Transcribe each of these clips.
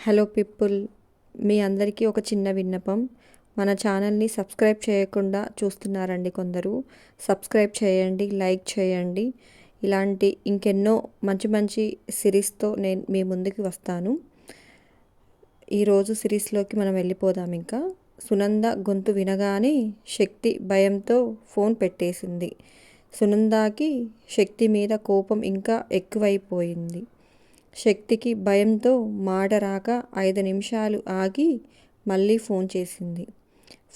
Hello people, మీ అందరికీ ఒక చిన్న విన్నపం. మన ఛానల్ని సబ్స్క్రైబ్ చేయకుండా చూస్తున్నారండి కొందరు. సబ్స్క్రైబ్ చేయండి, లైక్ చేయండి. ఇలాంటి ఇంకెన్నో మంచి మంచి సిరీస్తో నేను మీ ముందుకు వస్తాను. ఈరోజు సిరీస్లోకి మనం వెళ్ళిపోదాం. ఇంకా సునంద గొంతు వినగానే శక్తి భయంతో ఫోన్ పెట్టేసింది. సునందకి శక్తి మీద కోపం ఇంకా ఎక్కువైపోయింది. శక్తికి భయంతో మాట రాక 5 నిమిషాలు ఆగి మళ్ళీ ఫోన్ చేసింది.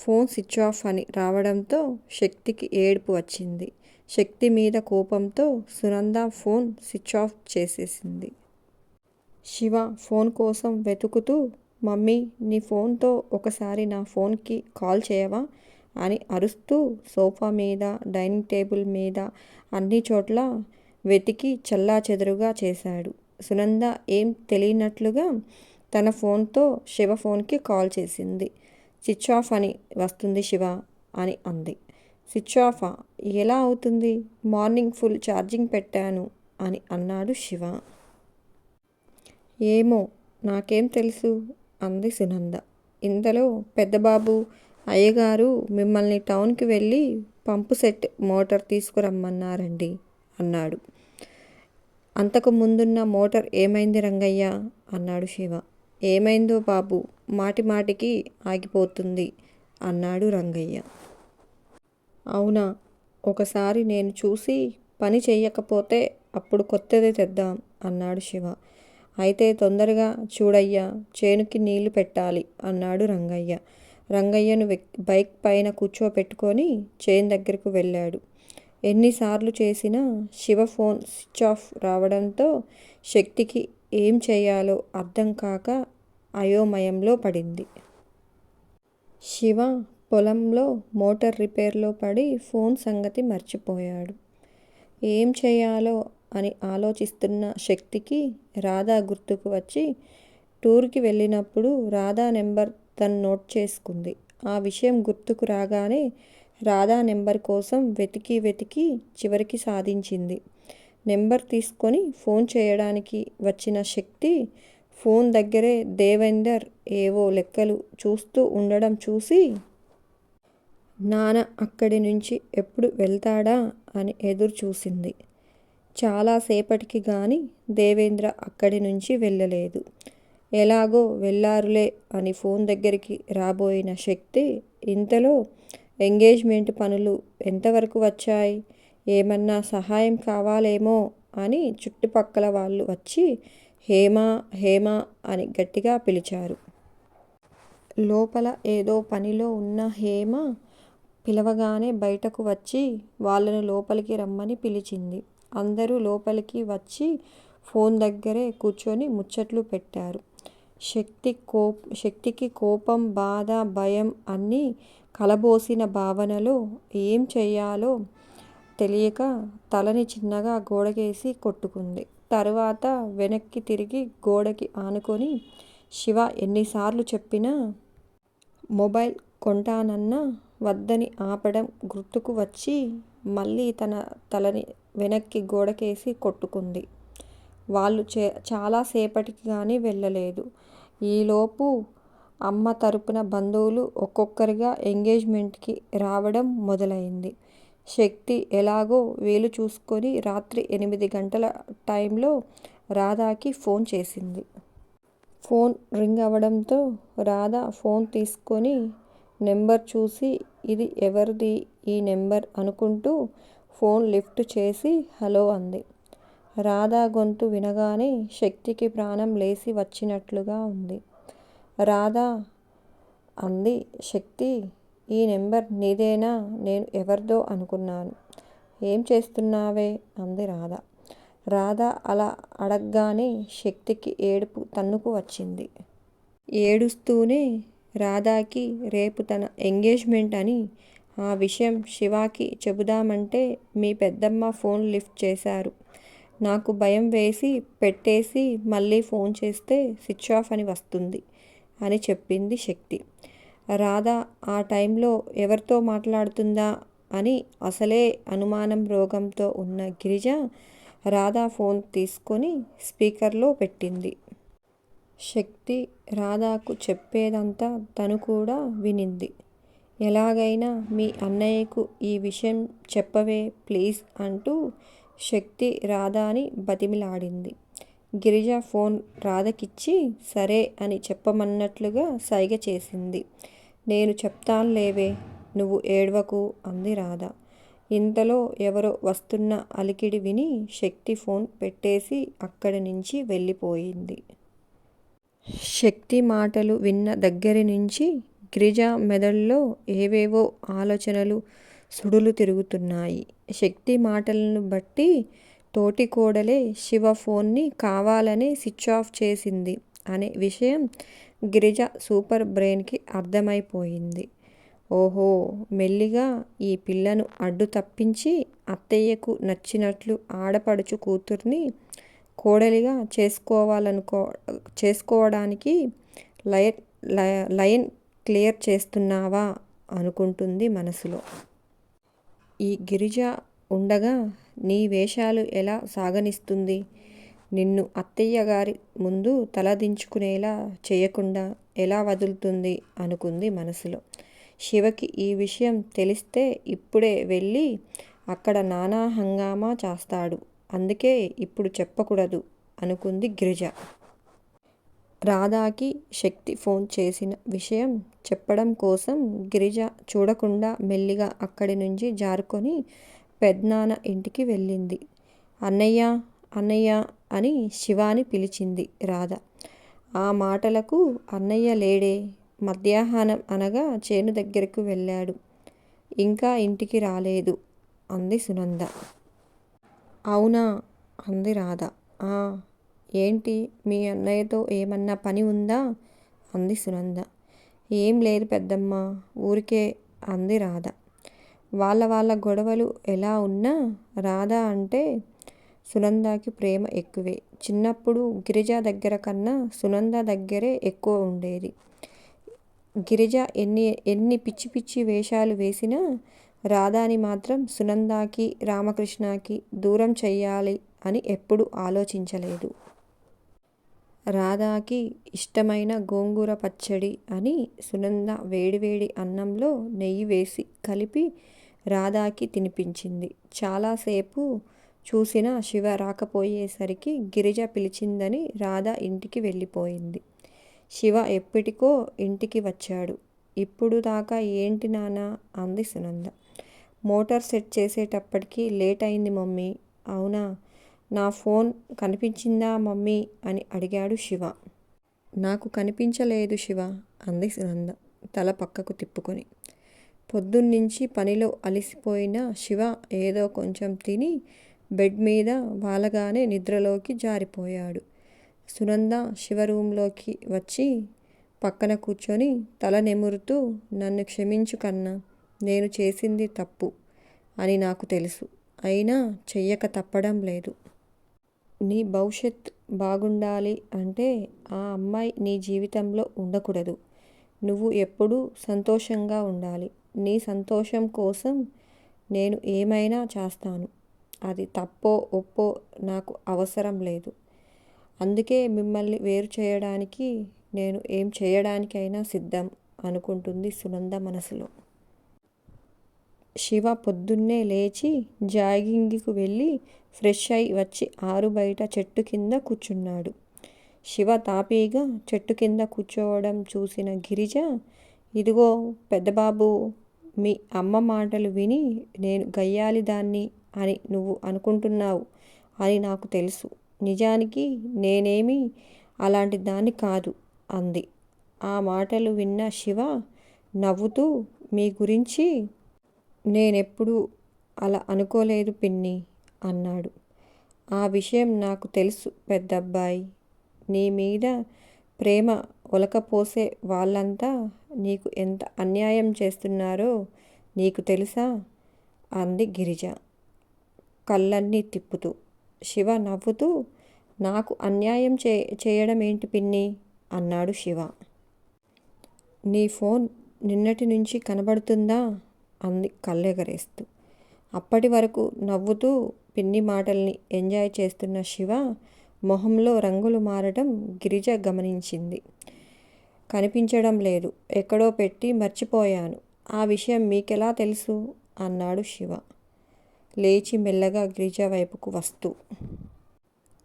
ఫోన్ స్విచ్ ఆఫ్ అని రావడంతో శక్తికి ఏడుపు వచ్చింది. శక్తి మీద కోపంతో సునంద ఫోన్ స్విచ్ ఆఫ్ చేసేసింది. శివ ఫోన్ కోసం వెతుకుతూ, మమ్మీ నీ ఫోన్తో ఒకసారి నా ఫోన్కి కాల్ చేయవా అని అరుస్తూ సోఫా మీద, డైనింగ్ టేబుల్ మీద అన్ని చోట్ల వెతికి చెల్లాచెదురుగా చేశాడు. సునంద ఏం తెలియనట్లుగా తన ఫోన్తో శివ ఫోన్కి కాల్ చేసింది. స్విచ్ ఆఫ్ అని వస్తుంది శివ అని అంది. స్విచ్ ఆఫా? ఎలా అవుతుంది? మార్నింగ్ ఫుల్ ఛార్జింగ్ పెట్టాను అని అన్నాడు శివ. ఏమో నాకేం తెలుసు అంది సునంద. ఇంతలో పెద్దబాబు అయ్యగారు మిమ్మల్ని టౌన్కి వెళ్ళి పంపు సెట్ మోటార్ తీసుకురమ్మన్నారండి అన్నాడు. అంతకు ముందున్న మోటార్ ఏమైంది రంగయ్య అన్నాడు శివ. ఏమైందో బాబు, మాటి మాటికి ఆగిపోతుంది అన్నాడు రంగయ్య. అవునా, ఒకసారి నేను చూసి పని చెయ్యకపోతే అప్పుడు కొత్తది తెద్దాం అన్నాడు శివ. అయితే తొందరగా చూడయ్యా, చేనుకి నీళ్లు పెట్టాలి అన్నాడు రంగయ్య. రంగయ్యను బైక్ పైన కూర్చోపెట్టుకొని చేను దగ్గరకు వెళ్ళాడు. ఎన్నిసార్లు చేసినా శివ ఫోన్ స్విచ్ ఆఫ్ రావడంతో శక్తికి ఏం చేయాలో అర్థం కాక అయోమయంలో పడింది. శివ పొలంలో మోటార్ రిపేర్లో పడి ఫోన్ సంగతి మర్చిపోయాడు. ఏం చేయాలో అని ఆలోచిస్తున్న శక్తికి రాధా గుర్తుకు వచ్చి టూర్కి వెళ్ళినప్పుడు రాధా నెంబర్ తను నోట్ చేసుకుంది. ఆ విషయం గుర్తుకు రాగానే రాధా నెంబర్ కోసం వెతికి చివరికి సాధించింది. నెంబర్ తీసుకొని ఫోన్ చేయడానికి వచ్చిన శక్తి ఫోన్ దగ్గరే దేవేందర్ ఏవో లెక్కలు చూస్తూ ఉండడం చూసి, నాన్న అక్కడి నుంచి ఎప్పుడు వెళ్తాడా అని ఎదురు చూసింది. చాలాసేపటికి గాని దేవేంద్ర అక్కడి నుంచి వెళ్ళలేదు. ఎలాగో వెళ్ళారులే అని ఫోన్ దగ్గరికి రాబోయిన శక్తి ఇంతలో ఎంగేజ్మెంట్ పనులు ఎంతవరకు వచ్చాయి, ఏమన్నా సహాయం కావాలేమో అని చుట్టుపక్కల వాళ్ళు వచ్చి హేమా హేమా అని గట్టిగా పిలిచారు. లోపల ఏదో పనిలో ఉన్న హేమ పిలవగానే బయటకు వచ్చి వాళ్ళను లోపలికి రమ్మని పిలిచింది. అందరూ లోపలికి వచ్చి ఫోన్ దగ్గరే కూర్చొని ముచ్చట్లు పెట్టారు. శక్తికి కోపం, బాధ, భయం అన్నీ కలబోసిన భావనలో ఏం చెయ్యాలో తెలియక తలని చిన్నగా గోడకేసి కొట్టుకుంది. తరువాత వెనక్కి తిరిగి గోడకి ఆనుకొని శివ ఎన్నిసార్లు చెప్పినా మొబైల్ కొంటానన్నా వద్దని ఆపడం గుర్తుకు వచ్చి మళ్ళీ తన తలని వెనక్కి గోడకేసి కొట్టుకుంది. వాళ్ళు చాలాసేపటికి కానీ వెళ్ళలేదు. ఈలోపు అమ్మ తరపున బంధువులు ఒక్కొక్కరిగా ఎంగేజ్మెంట్కి రావడం మొదలైంది. శక్తి ఎలాగో వీలు చూసుకొని రాత్రి 8 గంటల టైంలో రాధాకి ఫోన్ చేసింది. ఫోన్ రింగ్ అవడంతో రాధా ఫోన్ తీసుకొని నెంబర్ చూసి ఇది ఎవరిది ఈ నెంబర్ అనుకుంటూ ఫోన్ లిఫ్ట్ చేసి హలో అంది. రాధా గొంతు వినగానే శక్తికి ప్రాణం లేసి వచ్చినట్లుగా ఉంది. రాధా అంది. శక్తి, ఈ నెంబర్ నీదేనా? నేను ఎవరిదో అనుకున్నాను. ఏం చేస్తున్నావే అంది రాధ. రాధ అలా అడగ్గానే శక్తికి ఏడుపు తన్నుకు వచ్చింది. ఏడుస్తూనే రాధాకి రేపు తన ఎంగేజ్మెంట్ అని ఆ విషయం శివాకి చెబుదామంటే మీ పెద్దమ్మ ఫోన్ లిఫ్ట్ చేశారు. నాకు భయం వేసి పెట్టేసి మళ్ళీ ఫోన్ చేస్తే స్విచ్ ఆఫ్ అని వస్తుంది అని చెప్పింది శక్తి. రాధ ఆ టైంలో ఎవరితో మాట్లాడుతుందా అని అసలే అనుమానం రోగంతో ఉన్న గిరిజ రాధ ఫోన్ తీసుకొని స్పీకర్లో పెట్టింది. శక్తి రాధాకు చెప్పేదంతా తను కూడా వినింది. ఎలాగైనా మీ అన్నయ్యకు ఈ విషయం చెప్పవే ప్లీజ్ అంటూ శక్తి రాధాని బతిమిలాడింది. గిరిజ ఫోన్ రాధకిచ్చి సరే అని చెప్పమన్నట్లుగా సైగ చేసింది. నేను చెప్తాన్లేవే, నువ్వు ఏడ్వకు అంది రాధ. ఇంతలో ఎవరో వస్తున్న అలికిడి విని శక్తి ఫోన్ పెట్టేసి అక్కడి నుంచి వెళ్ళిపోయింది. శక్తి మాటలు విన్న దగ్గరి నుంచి గిరిజ మెదడులో ఏవేవో ఆలోచనలు సుడులు తిరుగుతున్నాయి. శక్తి మాటలను బట్టి తోటి కోడలే శివ ఫోన్ని కావాలనే స్విచ్ ఆఫ్ చేసింది అనే విషయం గిరిజ సూపర్ బ్రెయిన్కి అర్థమైపోయింది. ఓహో, మెల్లిగా ఈ పిల్లను అడ్డు తప్పించి అత్తయ్యకు నచ్చినట్లు ఆడపడుచు కూతుర్ని కోడలిగా చేసుకోవడానికి లైన్ క్లియర్ చేస్తున్నావా అనుకుంటుంది మనసులో. ఈ గిరిజ ఉండగా నీ వేషాలు ఎలా సాగనిస్తుంది? నిన్ను అత్తయ్య గారి ముందు తలదించుకునేలా చేయకుండా ఎలా వదులుతుంది అనుకుంది మనసులో. శివకి ఈ విషయం తెలిస్తే ఇప్పుడే వెళ్ళి అక్కడ నానా హంగామా చేస్తాడు. అందుకే ఇప్పుడు చెప్పకూడదు అనుకుంది గిరిజ. రాధాకి శక్తి ఫోన్ చేసిన విషయం చెప్పడం కోసం గిరిజ చూడకుండా మెల్లిగా అక్కడి నుంచి జారుకొని పెద్నాన్న ఇంటికి వెళ్ళింది. అన్నయ్య అన్నయ్య అని శివాని పిలిచింది రాధ. ఆ మాటలకు అన్నయ్య లేడే, మధ్యాహ్నం అనగా చేను దగ్గరకు వెళ్ళాడు, ఇంకా ఇంటికి రాలేదు అంది సునంద. అవునా అంది రాధ. ఆ, ఏంటి మీ అన్నయ్యతో ఏమన్నా పని ఉందా అంది సునంద. ఏం లేదు పెద్దమ్మ, ఊరికే అంది రాధ. వాళ్ళ గొడవలు ఎలా ఉన్నా రాధ అంటే సునందకి ప్రేమ ఎక్కువే. చిన్నప్పుడు గిరిజ దగ్గర కన్నా సునంద దగ్గరే ఎక్కువ ఉండేది. గిరిజ ఎన్ని పిచ్చి పిచ్చి వేషాలు వేసినా రాధాని మాత్రం సునందకి రామకృష్ణకి దూరం చెయ్యాలి అని ఎప్పుడూ ఆలోచించలేదు. రాధాకి ఇష్టమైన గోంగూర పచ్చడి అని సునంద వేడివేడి అన్నంలో నెయ్యి వేసి కలిపి రాధాకి తినిపించింది. చాలాసేపు చూసినా శివ రాకపోయేసరికి గిరిజ పిలిచిందని రాధ ఇంటికి వెళ్ళిపోయింది. శివ ఎప్పటికో ఇంటికి వచ్చాడు. ఇప్పుడు దాకా ఏంటి నాన్నా అంది సునంద. మోటార్ సెట్ చేసేటప్పటికి లేట్ అయింది మమ్మీ. అవునా, నా ఫోన్ కనిపించిందా మమ్మీ అని అడిగాడు శివ. నాకు కనిపించలేదు శివ అంది సునంద తల పక్కకు తిప్పుకొని. పొద్దున్నుంచి పనిలో అలసిపోయిన శివ ఏదో కొంచెం తిని బెడ్ మీద వాలగానే నిద్రలోకి జారిపోయాడు. సునంద శివ రూంలోకి వచ్చి పక్కన కూర్చొని తల నిమురుతూ నన్ను క్షమించు కన్నా, నేను చేసింది తప్పు అని నాకు తెలుసు, అయినా చెయ్యక తప్పడం లేదు. నీ భవిష్యత్ బాగుండాలి అంటే ఆ అమ్మాయి నీ జీవితంలో ఉండకూడదు. నువ్వు ఎప్పుడూ సంతోషంగా ఉండాలి. నీ సంతోషం కోసం నేను ఏమైనా చేస్తాను. అది తప్పో ఒప్పో నాకు అవసరం లేదు. అందుకే మిమ్మల్ని వేరు చేయడానికి నేను ఏం చేయడానికైనా సిద్ధం అనుకుంటుంది సునంద మనసులో. శివ పొద్దున్నే లేచి జాగింగ్కి వెళ్ళి ఫ్రెష్ అయి వచ్చి ఆరు బయట చెట్టు కింద కూర్చున్నాడు. శివ తాపీగా చెట్టు కింద కూర్చోవడం చూసిన గిరిజ, ఇదిగో పెద్దబాబు, మీ అమ్మ మాటలు విని నేను గయ్యాళిదాన్ని అని నువ్వు అనుకుంటున్నావు అని నాకు తెలుసు. నిజానికి నేనేమీ అలాంటి దాన్ని కాదు అంది. ఆ మాటలు విన్న శివ నవ్వుతూ, మీ గురించి నేనెప్పుడూ అలా అనుకోలేదు పిన్ని అన్నాడు. ఆ విషయం నాకు తెలుసు పెద్దబ్బాయి. నీ మీద ప్రేమ ఒలకపోసే వాళ్ళంతా నీకు ఎంత అన్యాయం చేస్తున్నారో నీకు తెలుసా అంది గిరిజ కళ్ళన్నీ తిప్పుతూ. శివ నవ్వుతూ, నాకు అన్యాయం చేయడం ఏంటి పిన్ని అన్నాడు శివ. నీ ఫోన్ నిన్నటి నుంచి కనబడుతుందా అంది కళ్ళెగరేస్తూ. అప్పటి వరకు నవ్వుతూ పిన్ని మాటల్ని ఎంజాయ్ చేస్తున్న శివ మొహంలో రంగులు మారడం గిరిజ గమనించింది. కనిపించడం లేదు. ఎక్కడో పెట్టి మర్చిపోయాను. ఆ విషయం మీకెలా తెలుసు? అన్నాడు శివ లేచి మెల్లగా గిరిజ వైపుకు వస్తూ.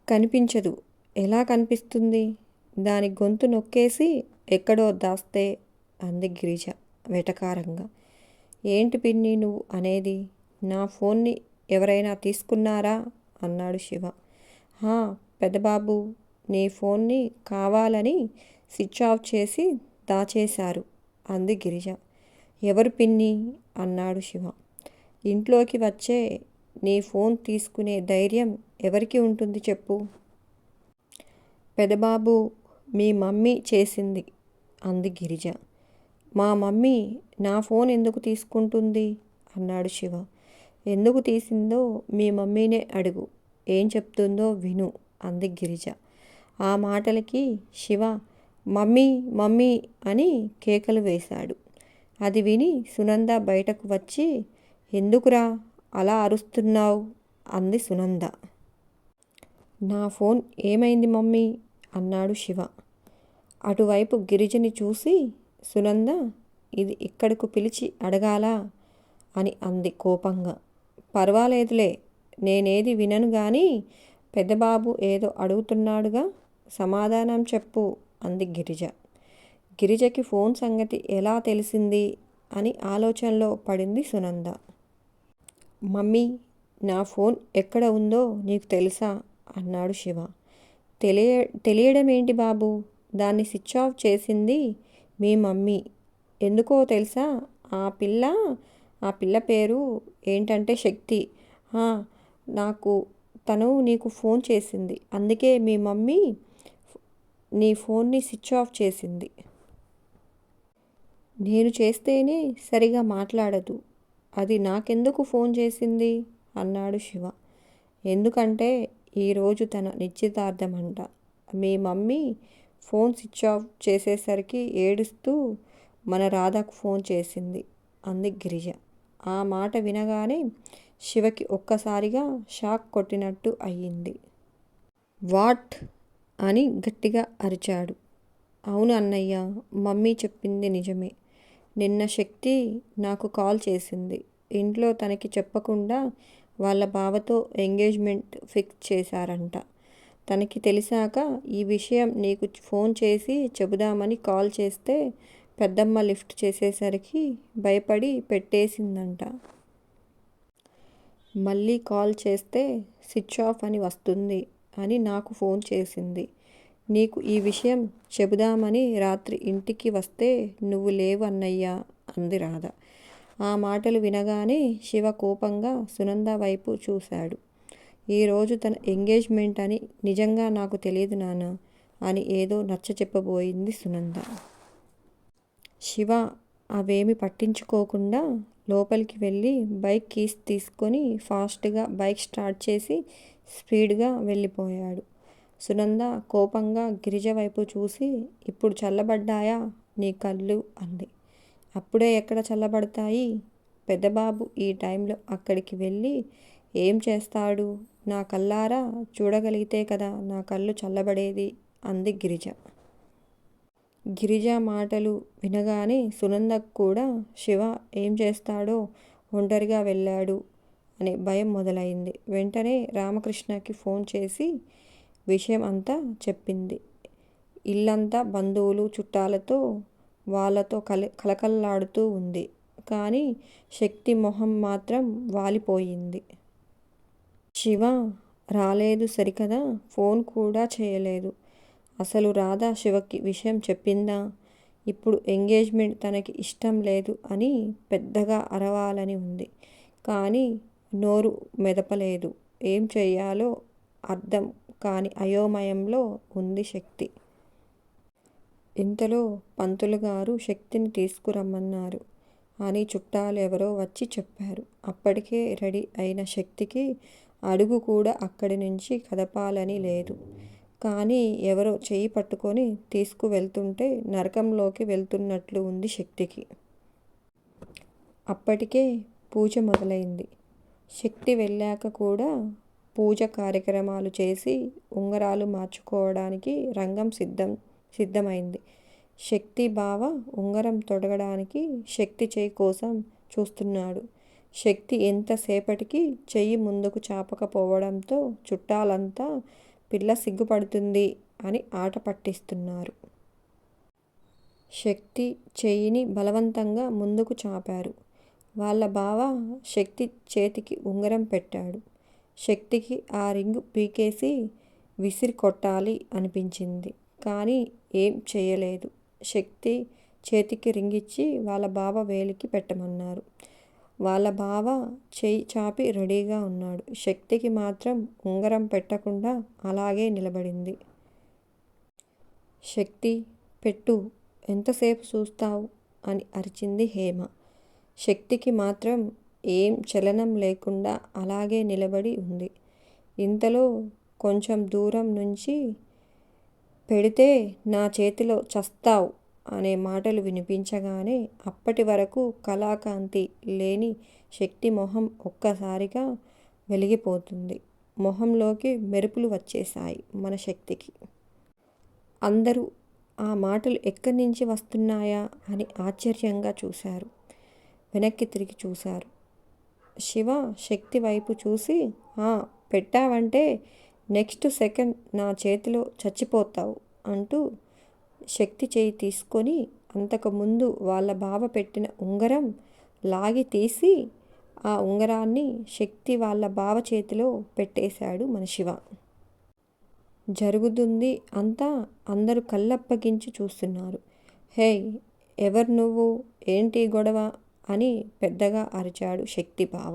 కనిపించదు. ఎలా కనిపిస్తుంది? దాని గొంతు నొక్కేసి ఎక్కడో దాస్తే అంది గిరిజ వెటకారంగా. ఏంటి పిన్ని నువ్వు అనేది? నా ఫోన్ని ఎవరైనా తీసుకున్నారా? అన్నాడు శివ. హా, పెద్దబాబు నీ ఫోన్ని కావాలని స్విచ్ ఆఫ్ చేసి దాచేశారు అంది గిరిజ. ఎవరు పిన్ని? అన్నాడు శివ. ఇంట్లోకి వచ్చే నీ ఫోన్ తీసుకునే ధైర్యం ఎవరికి ఉంటుంది చెప్పు? పెదబాబు మీ మమ్మీ చేసింది అంది గిరిజ. మా మమ్మీ నా ఫోన్ ఎందుకు తీసుకుంటుంది? అన్నాడు శివ. ఎందుకు తీసిందో మీ మమ్మీనే అడుగు. ఏం చెప్తుందో విను అంది గిరిజ. ఆ మాటలకి శివ మమ్మీ మమ్మీ అని కేకలు వేశాడు. అది విని సునంద బయటకు వచ్చి, ఎందుకురా అలా అరుస్తున్నావు? అంది సునంద. నా ఫోన్ ఏమైంది మమ్మీ? అన్నాడు శివ. అటువైపు గిరిజని చూసి సునంద ఇది ఇక్కడకు పిలిచి అడగాలా అని అంది కోపంగా. పర్వాలేదులే, నేనేది వినను గాని పెద్దబాబు ఏదో అడుగుతున్నాడుగా, సమాధానం చెప్పు అంది గిరిజ. గిరిజకి ఫోన్ సంగతి ఎలా తెలిసింది అని ఆలోచనలో పడింది సునంద. మమ్మీ నా ఫోన్ ఎక్కడ ఉందో నీకు తెలుసా? అన్నాడు శివ. తెలియడం ఏంటి బాబు? దాన్ని స్విచ్ ఆఫ్ చేసింది మీ మమ్మీ. ఎందుకో తెలుసా? ఆ పిల్ల పేరు ఏంటంటే శక్తి. తను నీకు ఫోన్ చేసింది. అందుకే మీ మమ్మీ నీ ఫోన్ని స్విచ్ ఆఫ్ చేసింది. నేను చేస్తేనే సరిగా మాట్లాడదు. అది నాకెందుకు ఫోన్ చేసింది? అన్నాడు శివ. ఎందుకంటే ఈరోజు తన నిశ్చితార్థమంట. మీ మమ్మీ ఫోన్ స్విచ్ ఆఫ్ చేసేసరికి ఏడుస్తూ మన రాధకు ఫోన్ చేసింది అంది గిరిజ. ఆ మాట వినగానే శివకి ఒక్కసారిగా షాక్ కొట్టినట్టు అయ్యింది. వాట్ అని గట్టిగా అరిచాడు. అవును అన్నయ్య, మమ్మీ చెప్పింది నిజమే. నిన్న శక్తి నాకు కాల్ చేసింది. ఇంట్లో తనకి చెప్పకుండా వాళ్ళ బావతో ఎంగేజ్మెంట్ ఫిక్స్ చేశారంట. తనకి తెలిసాక ఈ విషయం నీకు ఫోన్ చేసి చెబుదామని కాల్ చేస్తే పెద్దమ్మ లిఫ్ట్ చేసేసరికి భయపడి పెట్టేసిందంట. మళ్ళీ కాల్ చేస్తే స్విచ్ ఆఫ్ అని వస్తుంది అని నాకు ఫోన్ చేసింది. నీకు ఈ విషయం చెబుదామని రాత్రి ఇంటికి వస్తే నువ్వు లేవు అన్నయ్యా అంది రాధ. ఆ మాటలు వినగానే శివ కోపంగా సునంద వైపు చూశాడు. ఈరోజు తన ఎంగేజ్మెంట్ అని నిజంగా నాకు తెలియదు నాన్న అని ఏదో నచ్చ చెప్పబోయింది సునంద. శివ అవేమి పట్టించుకోకుండా లోపలికి వెళ్ళి బైక్ కీస్ తీసుకొని ఫాస్ట్గా బైక్ స్టార్ట్ చేసి స్పీడ్గా వెళ్ళిపోయాడు. సునంద కోపంగా గిరిజ వైపు చూసి, ఇప్పుడు చల్లబడ్డాయా నీ కళ్ళు అంది. అప్పుడే ఎక్కడ చల్లబడతాయి? పెద్దబాబు ఈ టైంలో అక్కడికి వెళ్ళి ఏం చేస్తాడు? నా కళ్ళారా చూడగలిగితే కదా నా కళ్ళు చల్లబడేది అంది గిరిజ. గిరిజ మాటలు వినగానే సునందకు కూడా శివ ఏం చేస్తాడో, ఒంటరిగా వెళ్ళాడు అనే భయం మొదలైంది. వెంటనే రామకృష్ణకి ఫోన్ చేసి విషయం అంతా చెప్పింది. ఇల్లంతా బంధువులు చుట్టాలతో వాళ్ళతో కలకల్లాడుతూ ఉంది. కానీ శక్తి మొహం మాత్రం వాలిపోయింది. శివ రాలేదు సరికదా, ఫోన్ కూడా చేయలేదు. అసలు రాధ శివకి విషయం చెప్పిందా? ఇప్పుడు ఎంగేజ్మెంట్ తనకి ఇష్టం లేదు అని పెద్దగా అరవాలని ఉంది. కానీ నోరు మెదపలేదు. ఏం చెయ్యాలో అర్థం కాని అయోమయంలో ఉంది శక్తి. ఇంతలో పంతులు గారు శక్తిని తీసుకురమ్మన్నారు అని చుట్టాలు ఎవరో వచ్చి చెప్పారు. అప్పటికే రెడీ అయిన శక్తికి అడుగు కూడా అక్కడి నుంచి కదపాలని లేదు. కానీ ఎవరో చెయ్యి పట్టుకొని తీసుకువెళ్తుంటే నరకంలోకి వెళ్తున్నట్లు ఉంది శక్తికి. అప్పటికే పూజ మొదలైంది. శక్తి వెళ్ళాక కూడా పూజ కార్యక్రమాలు చేసి ఉంగరాలు మార్చుకోవడానికి రంగం సిద్ధమైంది. శక్తి బావ ఉంగరం తొడగడానికి శక్తి చెయ్యి కోసం చూస్తున్నాడు. శక్తి ఎంతసేపటికి చెయ్యి ముందుకు చాపకపోవడంతో చుట్టాలంతా పిల్ల సిగ్గుపడుతుంది అని ఆట పట్టిస్తున్నారు. శక్తి చెయ్యిని బలవంతంగా ముందుకు చాపారు. వాళ్ళ బావ శక్తి చేతికి ఉంగరం పెట్టాడు. శక్తికి ఆ రింగు పీకేసి విసిరి కొట్టాలి అనిపించింది. కానీ ఏం చేయలేదు. శక్తి చేతికి రింగిచ్చి వాళ్ళ బావ వేలికి పెట్టమన్నారు. వాళ్ళ బావ చెయ్యి చాపి రెడీగా ఉన్నాడు. శక్తికి మాత్రం ఉంగరం పెట్టకుండా అలాగే నిలబడింది. శక్తి పెట్టు, ఎంతసేపు చూస్తావు అని అరిచింది హేమ. శక్తికి మాత్రం ఏం చలనం లేకుండా అలాగే నిలబడి ఉంది. ఇంతలో కొంచెం దూరం నుంచి పెడితే నా చేతిలో చస్తావు అనే మాటలు వినిపించగానే అప్పటి వరకు కళాకాంతి లేని శక్తి మొహం ఒక్కసారిగా వెలిగిపోతుంది. మొహంలోకి మెరుపులు వచ్చేశాయి మన శక్తికి. అందరూ ఆ మాటలు ఎక్కడి నుంచి వస్తున్నాయా అని ఆశ్చర్యంగా చూశారు. వెనక్కి తిరిగి చూశారు. శివ శక్తి వైపు చూసి, పెట్టావంటే నెక్స్ట్ సెకండ్ నా చేతిలో చచ్చిపోతావు అంటూ శక్తి చేయి తీసుకొని అంతకుముందు వాళ్ళ బావ పెట్టిన ఉంగరం లాగి తీసి ఆ ఉంగరాన్ని శక్తి వాళ్ళ బావ చేతిలో పెట్టేశాడు మన శివ. జరుగుతుంది అంతా అందరూ కళ్ళప్పగించి చూస్తున్నారు. హే, ఎవరు నువ్వు, ఏంటి గొడవ అని పెద్దగా అరిచాడు శక్తి బావ.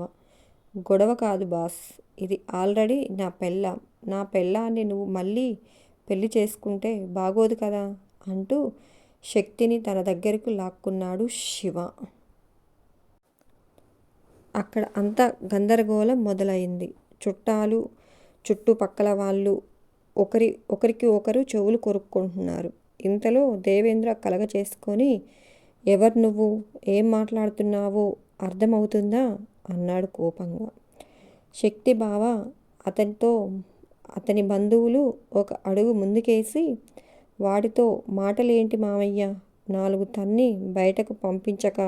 గొడవ కాదు బాస్, ఇది ఆల్రెడీ నా పెళ్ళాం. నా పెళ్ళాన్ని నువ్వు మళ్ళీ పెళ్లి చేసుకుంటే బాగోదు కదా అంటూ శక్తిని తన దగ్గరకు లాక్కున్నాడు శివ. అక్కడ అంతా గందరగోళం మొదలైంది. చుట్టాలు, చుట్టుపక్కల వాళ్ళు ఒకరికి ఒకరు చెవులు కొరుక్కుంటున్నారు. ఇంతలో దేవేంద్ర కలగ చేసుకొని, ఎవరు నువ్వు, ఏం మాట్లాడుతున్నావో అర్థమవుతుందా అన్నాడు కోపంగా. శక్తి బావ అతని బంధువులు ఒక అడుగు ముందుకేసి, వాడితో మాటలేంటి మామయ్య, 4 తన్ని బయటకు పంపించక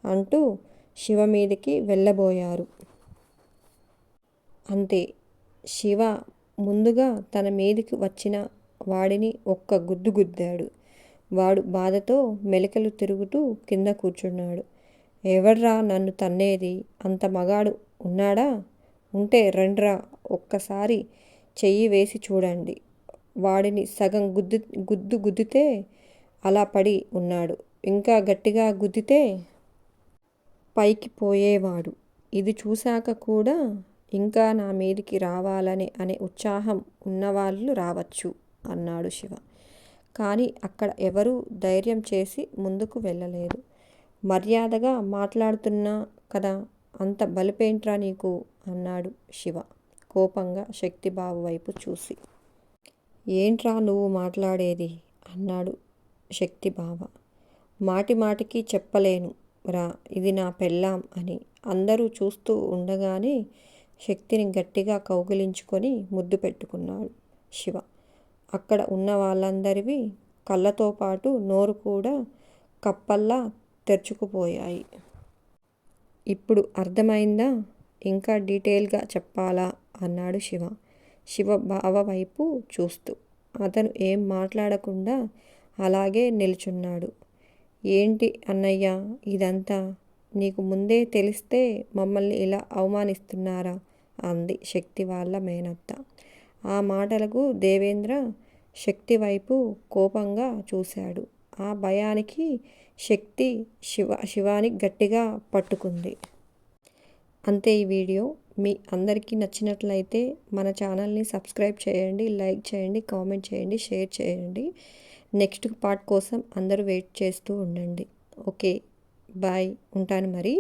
అంటూ శివ మీదికి వెళ్ళబోయారు. అంతే, శివ ముందుగా తన మీదికి వచ్చిన వాడిని ఒక్క గుద్దు గుద్దాడు. వాడు బాధతో మెలికలు తిరుగుతూ కింద కూర్చున్నాడు. ఎవడ్రా నన్ను తన్నేది, అంత మగాడు ఉన్నాడా? ఉంటే రండ్రా, ఒక్కసారి చెయ్యి వేసి చూడండి. వాడిని సగం గుద్దితే అలా పడి ఉన్నాడు. ఇంకా గట్టిగా గుద్దితే పైకి పోయేవాడు. ఇది చూశాక కూడా ఇంకా నా మీదికి అనే ఉత్సాహం ఉన్నవాళ్ళు రావచ్చు అన్నాడు శివ. కానీ అక్కడ ఎవరూ ధైర్యం చేసి ముందుకు వెళ్ళలేదు. మర్యాదగా మాట్లాడుతున్నా కదా, అంత బలిపేంట్రా నీకు అన్నాడు శివ కోపంగా శక్తి బావ వైపు చూసి. ఏంట్రా నువ్వు మాట్లాడేది అన్నాడు శక్తి బావ. మాటికి చెప్పలేను రా, ఇది నా పెళ్ళాం అని. అందరూ చూస్తూ ఉండగానే శక్తిని గట్టిగా కౌగిలించుకొని ముద్దు పెట్టుకున్నాడు శివ. అక్కడ ఉన్న వాళ్ళందరివి కళ్ళతో పాటు నోరు కూడా కప్పల్లా తెరుచుకుపోయాయి. ఇప్పుడు అర్థమైందా, ఇంకా డీటెయిల్గా చెప్పాలా అన్నాడు శివ శివ బావ వైపు చూస్తూ. అతను ఏం మాట్లాడకుండా అలాగే నిల్చున్నాడు. ఏంటి అన్నయ్య ఇదంతా, నీకు ముందే తెలిస్తే మమ్మల్ని ఇలా అవమానిస్తున్నారా అంది శక్తి వాళ్ళ మేనత్త. ఆ మాటలకు దేవేంద్ర శక్తి వైపు కోపంగా చూశాడు. ఆ భయానికి శక్తి శివాని గట్టిగా పట్టుకుంది. అంతే ఈ వీడియో. మీ అందరికీ నచ్చినట్లయితే మన ఛానల్ని సబ్స్క్రైబ్ చేయండి, లైక్ చేయండి, కామెంట్ చేయండి, షేర్ చేయండి. నెక్స్ట్ పార్ట్ కోసం అందరూ వెయిట్ చేస్తూ ఉండండి. ఓకే, బాయ్, ఉంటాను మరి.